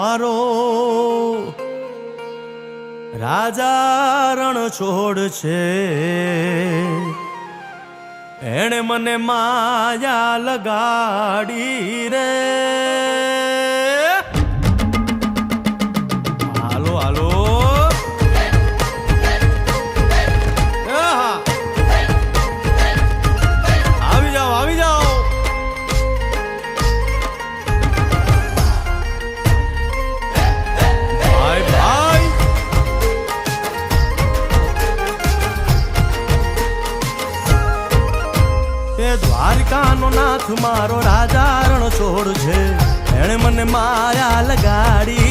મારો રાજા રણ છોડ છે, એણે મને માયા લગાડી રે. હાલો હાલો આવી જાઓ આવી જાઓ. ભાઈ ભાઈ એ દ્વારકાનો નાથ મારો રાજા રણ છોડ છે, એણે મને માયા લગાડી